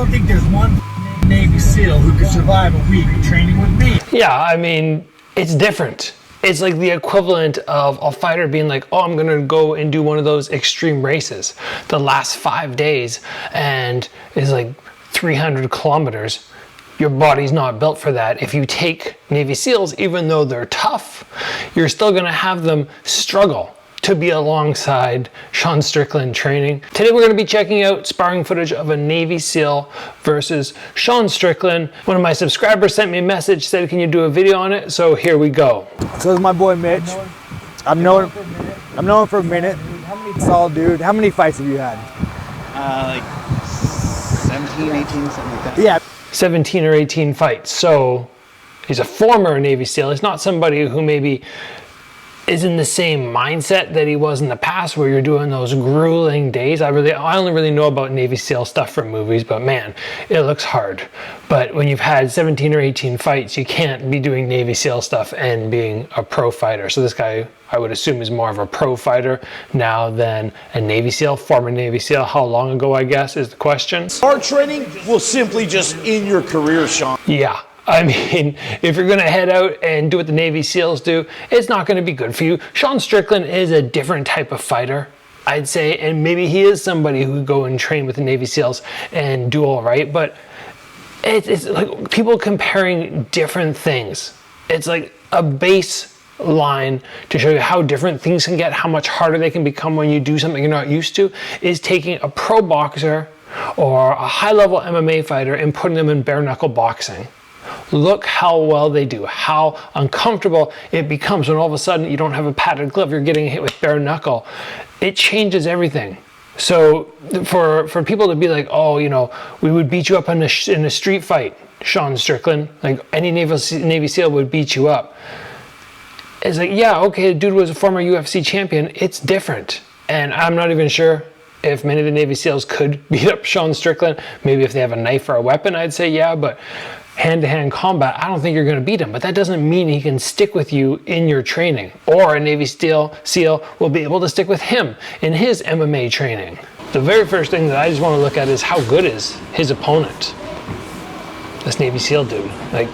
don't think there's one Navy SEAL who could survive a week of training with me. Yeah, I mean, it's different. It's like the equivalent of a fighter being like, oh, I'm gonna go and do one of those extreme races the last 5 days, and it's like 300 kilometers. Your body's not built for that. If you take Navy SEALs, even though they're tough, you're still gonna have them struggle to be alongside Sean Strickland training. Today we're gonna be checking out sparring footage of a Navy SEAL versus Sean Strickland. One of my subscribers sent me a message, said, can you do a video on it? So here we go. So is my boy Mitch. I'm known for a minute. Solid dude. How many fights have you had? Like 17, 18, something like that. Yeah. 17 or 18 fights. So he's a former Navy SEAL. He's not somebody who maybe is in the same mindset that he was in the past, where you're doing those grueling days. I only really know about Navy SEAL stuff from movies, but man, it looks hard. But when you've had 17 or 18 fights, you can't be doing Navy SEAL stuff and being a pro fighter. So this guy, I would assume, is more of a pro fighter now than a Navy SEAL, former Navy SEAL. How long ago, I guess, is the question. Our training will simply just end your career, Sean. Yeah. I mean, if you're gonna head out and do what the Navy SEALs do, it's not gonna be good for you. Sean Strickland is a different type of fighter, I'd say, and maybe he is somebody who would go and train with the Navy SEALs and do all right, but it's like people comparing different things. It's like a baseline to show you how different things can get, how much harder they can become when you do something you're not used to, is taking a pro boxer or a high-level MMA fighter and putting them in bare-knuckle boxing. Look how well they do, how uncomfortable it becomes when all of a sudden you don't have a padded glove, you're getting hit with bare knuckle. It changes everything. So for people to be like, oh, you know, we would beat you up in a street fight, Sean Strickland, like any Navy SEAL would beat you up. It's like, yeah, okay, the dude was a former UFC champion. It's different. And I'm not even sure if many of the Navy SEALs could beat up Sean Strickland. Maybe if they have a knife or a weapon, I'd say yeah, but hand-to-hand combat, I don't think you're gonna beat him, but that doesn't mean he can stick with you in your training, or a Navy SEAL will be able to stick with him in his MMA training. The very first thing that I just wanna look at is how good is his opponent, this Navy SEAL dude. Like,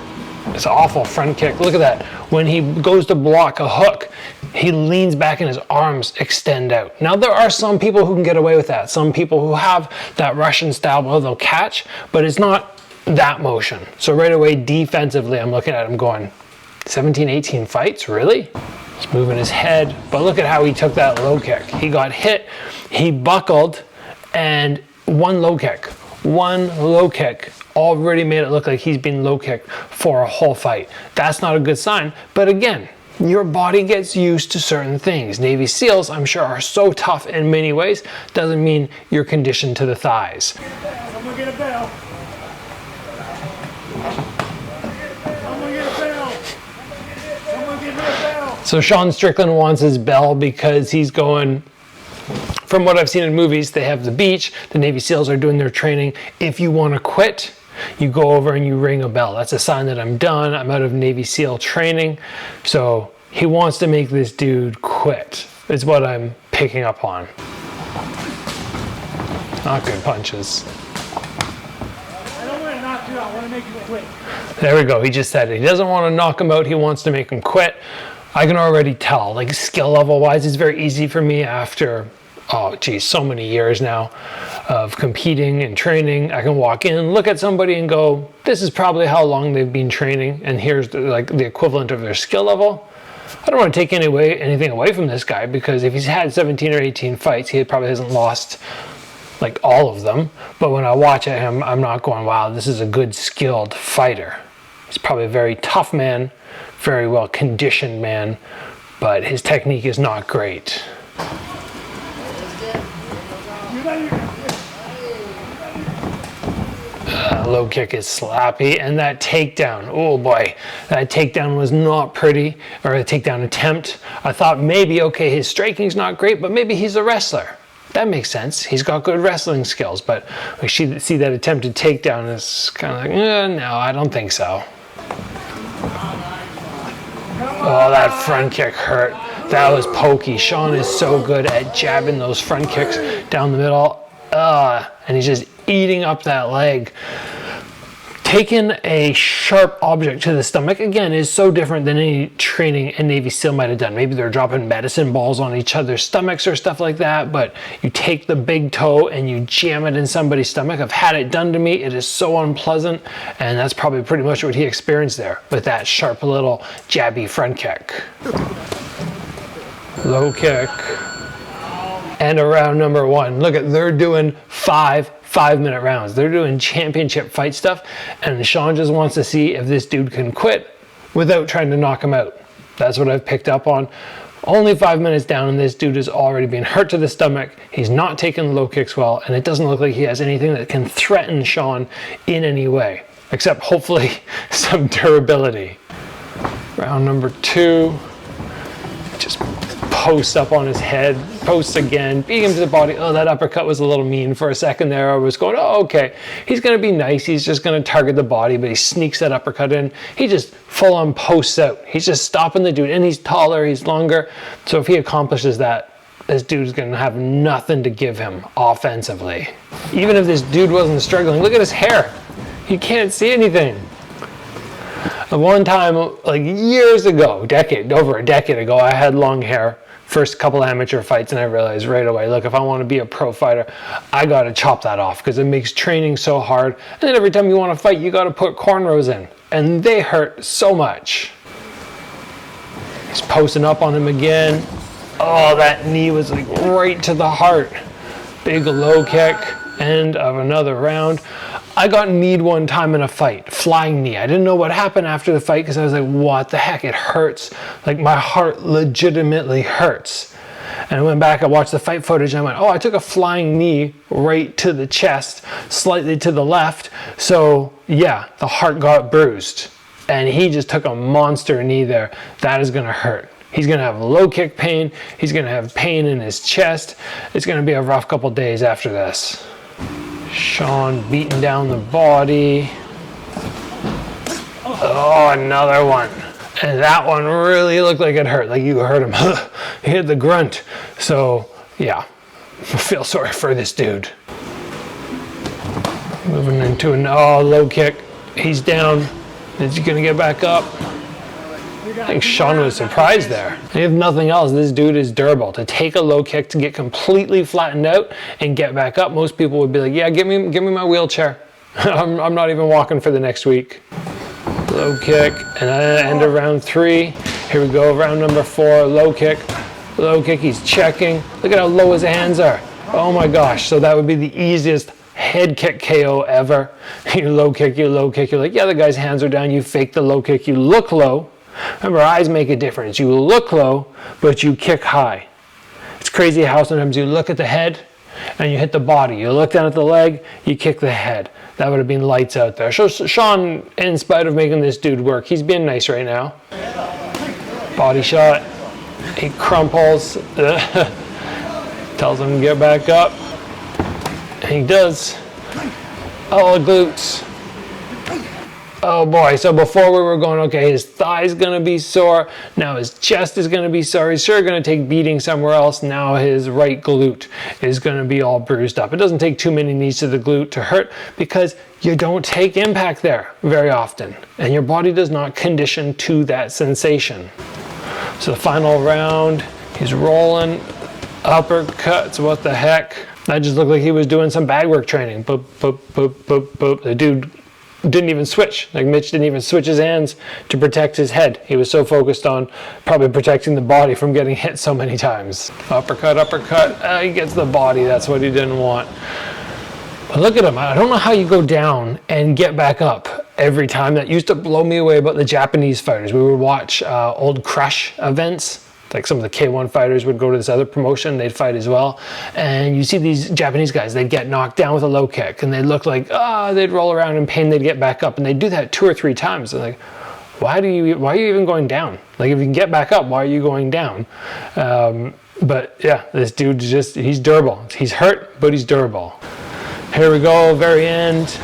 it's an awful front kick. Look at that. When he goes to block a hook, he leans back and his arms extend out. Now, there are some people who can get away with that. Some people who have that Russian style where they'll catch, but it's not that motion. So right away, defensively, I'm looking at him going, 17, 18 fights, really? He's moving his head, but look at how he took that low kick. He got hit, he buckled, and one low kick already made it look like he's been low kicked for a whole fight. That's not a good sign, but again, your body gets used to certain things. Navy SEALs, I'm sure, are so tough in many ways, doesn't mean you're conditioned to the thighs. Someone get a bell. So Sean Strickland wants his bell because he's going, from what I've seen in movies, they have the beach, the Navy SEALs are doing their training. If you want to quit, you go over and you ring a bell. That's a sign that I'm done, I'm out of Navy SEAL training. So he wants to make this dude quit, is what I'm picking up on. Not good punches. I don't want to knock you out, I want to make you quit. There we go, he just said it. He doesn't want to knock him out, he wants to make him quit. I can already tell, like skill level wise, it's very easy for me after, oh geez, so many years now of competing and training. I can walk in, look at somebody and go, this is probably how long they've been training, and here's the equivalent of their skill level. I don't want to take anything away from this guy, because if he's had 17 or 18 fights, he probably hasn't lost like all of them. But when I watch at him, I'm not going, wow, this is a good skilled fighter. He's probably a very tough man, very well conditioned man, but his technique is not great. Low kick is slappy, and that takedown, oh boy, that takedown was not pretty, or a takedown attempt. I thought maybe, okay, his striking's not great, but maybe he's a wrestler. That makes sense. He's got good wrestling skills, but we see that attempted takedown is kind of like, no, I don't think so. Oh, that front kick hurt. That was pokey. Sean is so good at jabbing those front kicks down the middle. And he's just eating up that leg. Taking a sharp object to the stomach, again, is so different than any training a Navy SEAL might have done. Maybe they're dropping medicine balls on each other's stomachs or stuff like that, but you take the big toe and you jam it in somebody's stomach. I've had it done to me. It is so unpleasant, and that's probably pretty much what he experienced there with that sharp little jabby front kick. Low kick. And around number 1. Look at, they're doing 5-minute rounds. They're doing championship fight stuff, and Sean just wants to see if this dude can quit without trying to knock him out. That's what I've picked up on. Only 5 minutes down, and this dude has already been hurt to the stomach. He's not taking low kicks well, and it doesn't look like he has anything that can threaten Sean in any way, except hopefully some durability. Round number 2. Just posts up on his head, posts again, beat him to the body. Oh, that uppercut was a little mean for a second there. I was going, oh, okay, he's going to be nice. He's just going to target the body, but he sneaks that uppercut in. He just full on posts out. He's just stopping the dude, and he's taller, he's longer. So if he accomplishes that, this dude's going to have nothing to give him offensively. Even if this dude wasn't struggling, look at his hair. He can't see anything. One time, like years ago, over a decade ago, I had long hair. First couple amateur fights, and I realized right away, look, if I want to be a pro fighter, I got to chop that off because it makes training so hard. And then every time you want to fight, you got to put cornrows in, and they hurt so much. He's posting up on him again. Oh, that knee was like right to the heart. Big low kick, end of another round. I got kneed one time in a fight, flying knee. I didn't know what happened after the fight because I was like, what the heck? It hurts. Like my heart legitimately hurts. And I went back, I watched the fight footage, and I went, oh, I took a flying knee right to the chest, slightly to the left. So yeah, the heart got bruised. And he just took a monster knee there. That is gonna hurt. He's gonna have low kick pain. He's gonna have pain in his chest. It's gonna be a rough couple days after this. Sean beating down the body. Oh, another one. And that one really looked like it hurt. Like you heard him. He hit the grunt. So, yeah. I feel sorry for this dude. Moving into an low kick. He's down. Is he going to get back up? I think Sean was surprised there. If nothing else, this dude is durable. To take a low kick, to get completely flattened out and get back up, most people would be like, yeah, give me my wheelchair. I'm not even walking for the next week. Low kick, and end of round 3. Here we go, round number 4, low kick. Low kick, he's checking. Look at how low his hands are. Oh my gosh, so that would be the easiest head kick KO ever. You low kick, you're like, yeah, the guy's hands are down. You fake the low kick, you look low. Remember, eyes make a difference. You look low, but you kick high. It's crazy how sometimes you look at the head and you hit the body. You look down at the leg, you kick the head. That would have been lights out there. So Sean, in spite of making this dude work, he's being nice right now. Body shot. He crumples. Tells him to get back up. And he does. Oh, glutes. Oh boy, so before we were going, okay, his thigh's gonna be sore, now his chest is gonna be sore, he's sure gonna take beating somewhere else, now his right glute is gonna be all bruised up. It doesn't take too many knees to the glute to hurt because you don't take impact there very often, and your body does not condition to that sensation. So the final round, he's rolling, uppercuts, what the heck? That just looked like he was doing some bag work training. Boop, boop, boop, boop, boop. The dude didn't even switch. Like Mitch didn't even switch his hands to protect his head. He was so focused on probably protecting the body from getting hit so many times. Uppercut, uppercut. He gets the body. That's what he didn't want. But look at him. I don't know how you go down and get back up every time. That used to blow me away about the Japanese fighters. We would watch old Crush events. Like some of the K1 fighters would go to this other promotion, they'd fight as well. And you see these Japanese guys, they'd get knocked down with a low kick and they'd look like, they'd roll around in pain, they'd get back up. And they'd do that 2 or 3 times. They're like, why are you even going down? Like if you can get back up, why are you going down? But yeah, this dude he's durable. He's hurt, but he's durable. Here we go, very end.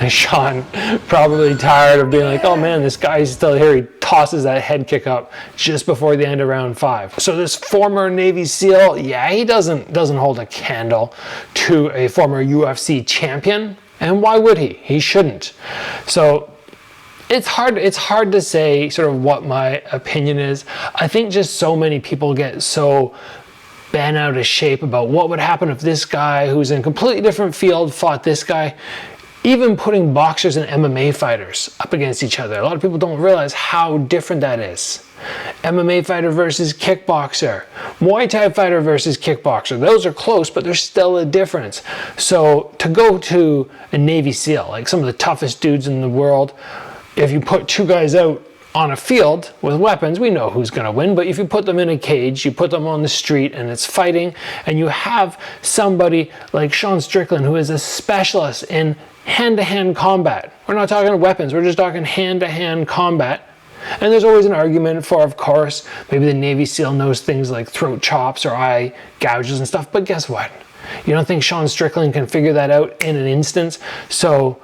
And Sean, probably tired of being like, oh man, this guy's still here. He tosses that head kick up just before the end of round 5. So this former Navy SEAL, yeah, he doesn't hold a candle to a former UFC champion. And why would he? He shouldn't. So it's hard to say sort of what my opinion is. I think just so many people get so bent out of shape about what would happen if this guy who's in a completely different field fought this guy. Even putting boxers and MMA fighters up against each other. A lot of people don't realize how different that is. MMA fighter versus kickboxer. Muay Thai fighter versus kickboxer. Those are close, but there's still a difference. So to go to a Navy SEAL, like some of the toughest dudes in the world, if you put two guys out on a field with weapons, we know who's going to win, but if you put them in a cage, you put them on the street and it's fighting, and you have somebody like Sean Strickland who is a specialist in hand-to-hand combat. We're not talking weapons, we're just talking hand-to-hand combat. And there's always an argument for, of course, maybe the Navy SEAL knows things like throat chops or eye gouges and stuff, but guess what? You don't think Sean Strickland can figure that out in an instant? So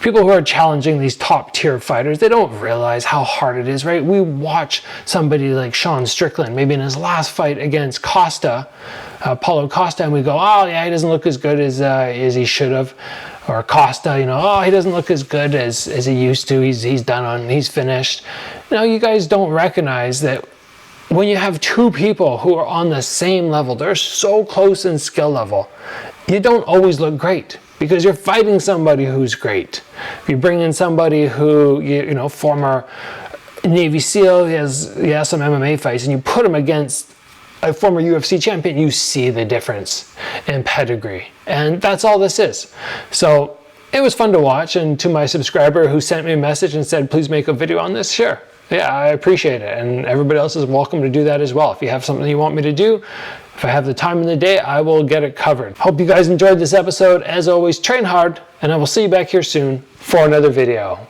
people who are challenging these top tier fighters, they don't realize how hard it is, right? We watch somebody like Sean Strickland, maybe in his last fight against Costa, Paulo Costa, and we go, oh yeah, he doesn't look as good as he should have. Or Costa, you know, oh, he doesn't look as good as he used to. He's done, he's finished. You know, you guys don't recognize that when you have two people who are on the same level, they're so close in skill level, you don't always look great because you're fighting somebody who's great. If you bring in somebody who, you know, former Navy SEAL, he has some MMA fights, and you put him against a former UFC champion, you see the difference in pedigree. And that's all this is. So it was fun to watch, and to my subscriber who sent me a message and said, please make a video on this, sure. Yeah, I appreciate it. And everybody else is welcome to do that as well. If you have something you want me to do, if I have the time in the day, I will get it covered. Hope you guys enjoyed this episode. As always, train hard, and I will see you back here soon for another video.